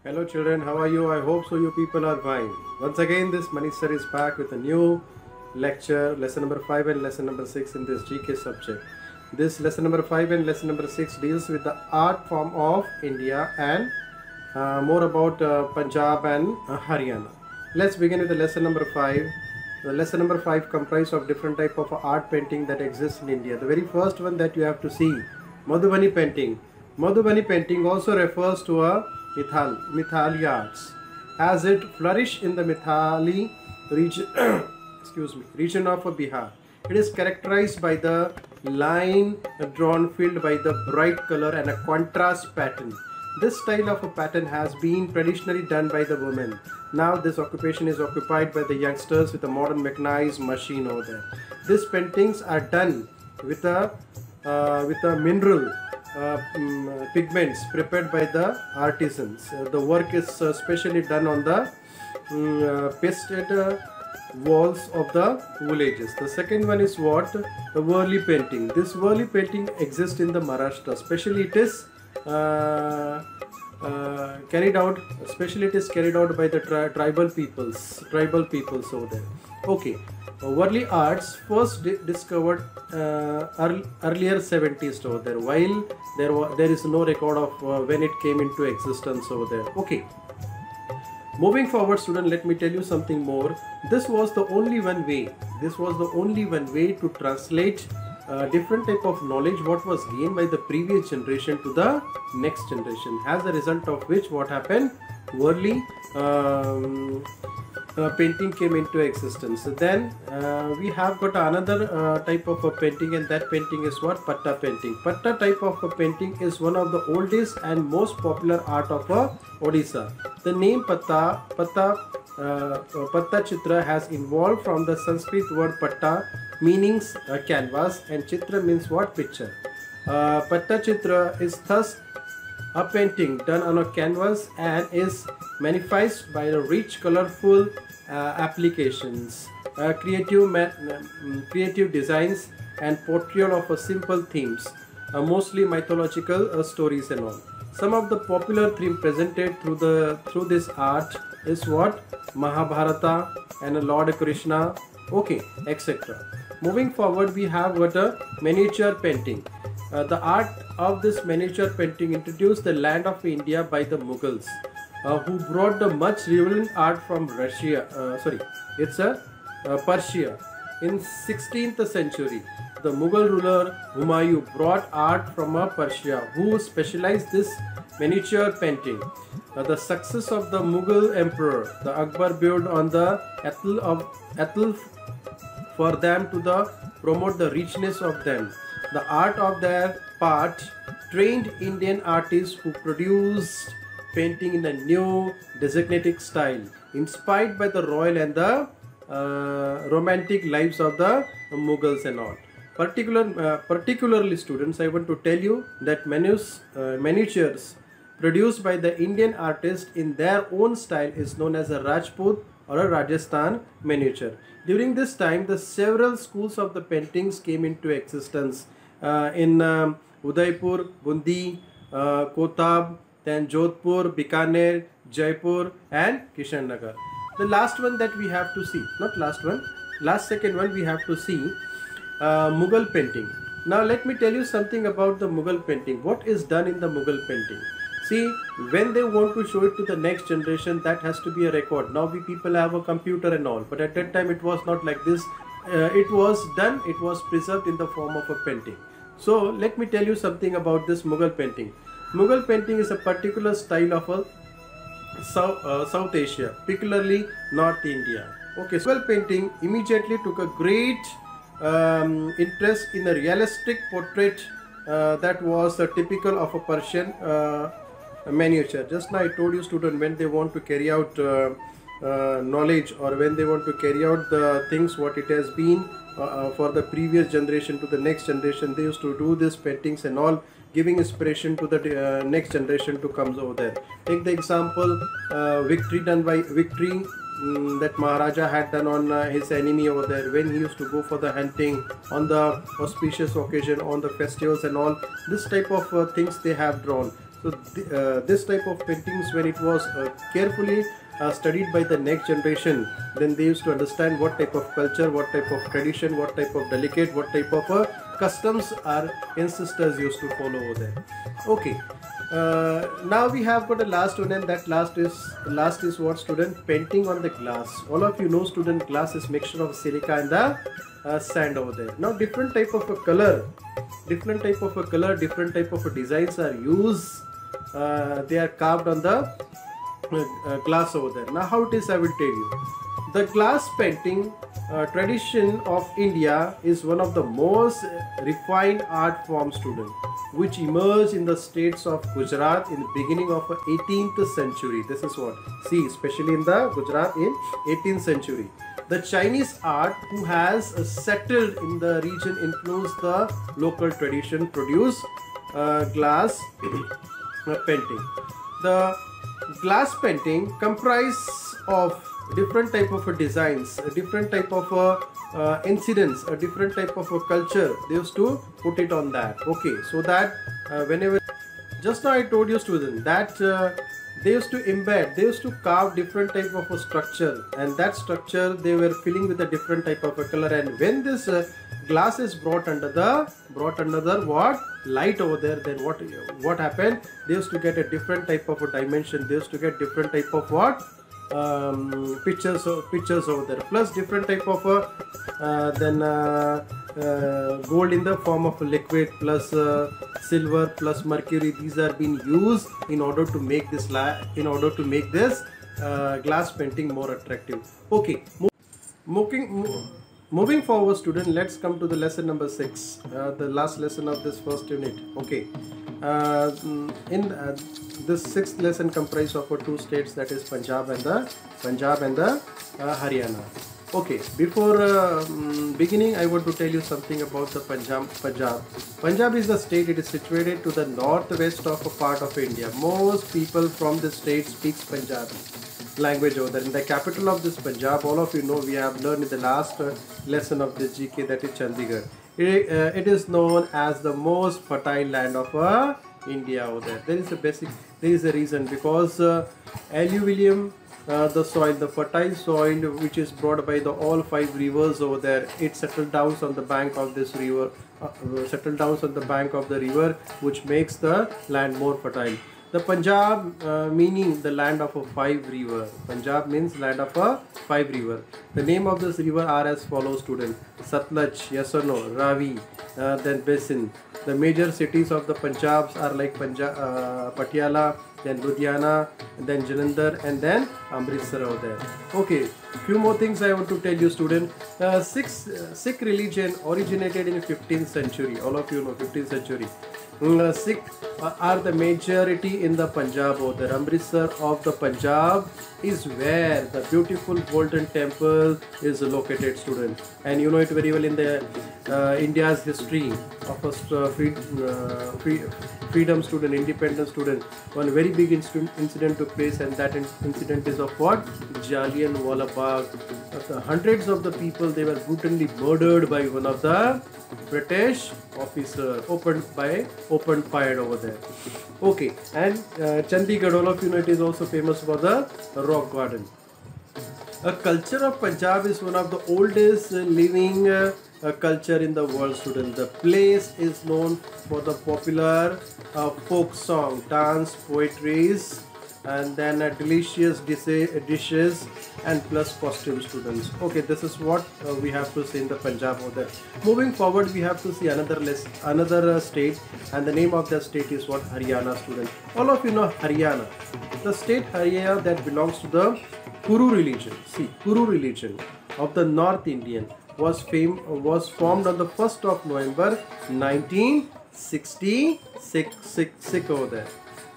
Hello children, how are you? I hope so you people are fine. Once again this Manish sir is back with a new lecture, lesson number 5 and lesson number 6 in this GK subject. This lesson number 5 and lesson number 6 deals with the art form of India and more about Punjab and Haryana. Let's begin with the lesson number 5. The lesson number 5 comprises of different type of art painting that exists in India. The very first one that you have to see, Madhubani painting. Madhubani painting also refers to a Mithali arts, as it flourished in the Mithali region, region of Bihar. It is characterized by the line drawn filled by the bright color and a contrast pattern. This style of a pattern has been traditionally done by the women. Now this occupation is occupied by the youngsters with a modern mechanized machine over there. These paintings are done with a mineral pigments prepared by the artisans. The work is specially done on the pasted walls of the villages. The second one is what? The Worli painting. This Worli painting exists in the Maharashtra. Especially it is carried out by the tribal peoples over there. Okay. Worli arts first discovered earlier 70s over there, while there is no record of when it came into existence over there. Okay. Moving forward, student, let me tell you something more. This was the only one way. To translate different type of knowledge what was gained by the previous generation to the next generation. As a result of which, what happened? Worli painting came into existence. Then we have got another type of a painting, and that painting is what? Patta painting. Patta type of a painting is one of the oldest and most popular art of Odisha. The name Patta Chitra has evolved from the Sanskrit word Patta, meanings canvas, and Chitra means what? Picture. Patta Chitra is thus a painting done on a canvas and is magnified by the rich, colorful applications, creative designs, and portrayal of a simple themes, mostly mythological stories and all. Some of the popular themes presented through this art is what? Mahabharata and Lord Krishna, okay, etc. Moving forward, we have what? A miniature painting. The art of this miniature painting introduced the land of India by the Mughals, who brought the much relevant art from Persia. In 16th century, the Mughal ruler Humayun brought art from Persia, who specialized this miniature painting. The success of the Mughal emperor, the Akbar, built on the Atal for them to promote the richness of them. The art of their part trained Indian artists who produced painting in a new designated style, inspired by the royal and the romantic lives of the Mughals and all. Particularly students, I want to tell you that miniatures produced by the Indian artists in their own style is known as a Rajput or a Rajasthan miniature. During this time, the several schools of the paintings came into existence in Udaipur, Bundi, Kotab, then Jodhpur, Bikaner, Jaipur, and Kishannagar. The last one that we have to see, second one we have to see Mughal painting. Now let me tell you something about the Mughal painting. What is done in the Mughal painting? See, when they want to show it to the next generation, that has to be a record. Now we people have a computer and all, but at that time it was not like this. It was preserved in the form of a painting. So let me tell you something about this Mughal painting. Mughal painting is a particular style of South Asia, particularly North India. Okay, so Mughal painting immediately took a great interest in a realistic portrait that was typical of a Persian miniature. Just now I told you, student, when they want to carry out knowledge, or when they want to carry out the things what it has been for the previous generation to the next generation, they used to do these paintings and all, giving inspiration to the next generation to come over there. Take the example, victory that Maharaja had done on his enemy over there, when he used to go for the hunting on the auspicious occasion, on the festivals and all. This type of things they have drawn. So this type of paintings, when it was carefully studied by the next generation, then they used to understand what type of culture, what type of tradition, what type of delicate, what type of customs our ancestors used to follow over there. Okay. Now we have got a last one, and that last is what, student? Painting on the glass. All of you know, student, glass is mixture of silica and the sand over there. Now different type of a color, different type of a designs are used. They are carved on the glass over there. Now how it is, I will tell you. The glass painting tradition of India is one of the most refined art forms, student, which emerged in the states of Gujarat in the beginning of the 18th century. This is what, see, especially in the Gujarat in 18th century. The Chinese art, who has settled in the region, influenced the local tradition, produce glass painting. The glass painting comprise of different type of designs, different type of incidents, a different type of culture. They used to put it on that. Okay, so that whenever, just now I told you, student, that they used to embed, they used to carve different type of a structure, and that structure they were filling with a different type of a color. And when this glass is brought under the what light over there, then what happened? They used to get a different type of a dimension. They used to get different type of what pictures over there, plus different type of gold in the form of a liquid, plus silver, plus mercury. These are being used in order to make this glass painting more attractive. Okay, moving forward, student, let's come to the lesson number 6, the last lesson of this first unit. Okay, this sixth lesson comprised of two states, that is Punjab and the Haryana. Okay, before beginning, I want to tell you something about the Punjab. Punjab is the state. It is situated to the northwest of a part of India. Most people from the state speaks Punjabi language over there. In the capital of this Punjab, all of you know, we have learned in the last lesson of this GK, that is Chandigarh. It is known as the most fertile land of India over there. There is a reason, because alluvium, the soil, the fertile soil which is brought by the all 5 rivers over there, it settled down on the bank of this river, which makes the land more fertile. The Punjab meaning the land of a 5 river. Punjab means land of a 5 river. The name of this river are as follows, student: Satluj, yes or no, Ravi, then Basin. The major cities of the Punjabs are like Patiala, then Ludhiana, then Jalandhar, and then Amritsar over there. Okay, few more things I want to tell you, student. Sikh religion originated in 15th century. All of you know 15th century. Sikh are the majority in the Punjab or the Amritsar of the Punjab is where the beautiful golden temple is located, student. And you know it very well in the India's history of a freedom student, independence student. One very big incident took place, and that incident is of what? Jallianwala Bagh. Hundreds of the people, they were brutally murdered by one of the British officer, opened fire over there. Okay, and Chandigarh, all of you know, it is also famous for the rock garden. A culture of Punjab is one of the oldest living culture in the world, student. The place is known for the popular folk song, dance, poetries, and then delicious dishes and plus costume, students. Okay, this is what we have to see in the Punjab over there. Moving forward, we have to see another state, and the name of the state is what? Haryana, student. All of you know Haryana. The state Haryana that belongs to the Kuru religion. See, Kuru religion of the North Indian was formed on the 1st of November 1966 over there.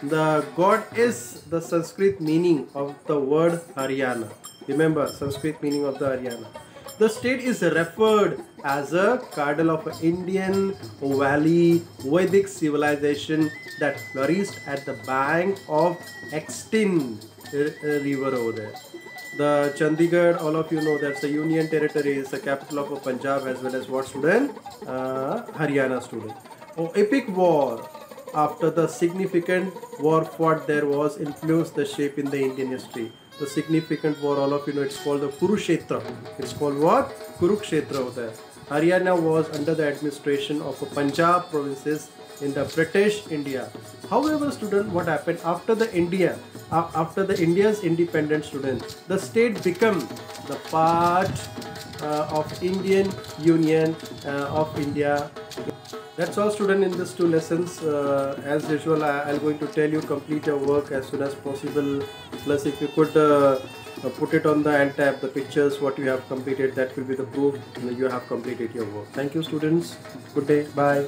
The god is the Sanskrit meaning of the word Haryana. Remember, Sanskrit meaning of the Haryana. The state is referred as a cradle of Indian Valley Vedic civilization that flourished at the bank of extinct river over there. The Chandigarh, all of you know, that's a union territory, is the capital of Punjab, as well as what, student? Haryana, student. Oh, epic war after the significant war fought there was influenced the shape in the Indian history. The significant war, all of you know, it's called the Kurukshetra. It's called what? Kurukshetra there. Haryana was under the administration of the Punjab provinces in the British India. However, student, what happened after the India's independence, student, the state became the part of Indian Union of India. That's all, student, in these 2 lessons. As usual, I'm going to tell you complete your work as soon as possible. Plus, if you could put it on the end tab, the pictures what you have completed, that will be the proof you have completed your work. Thank you, students. Good day. Bye.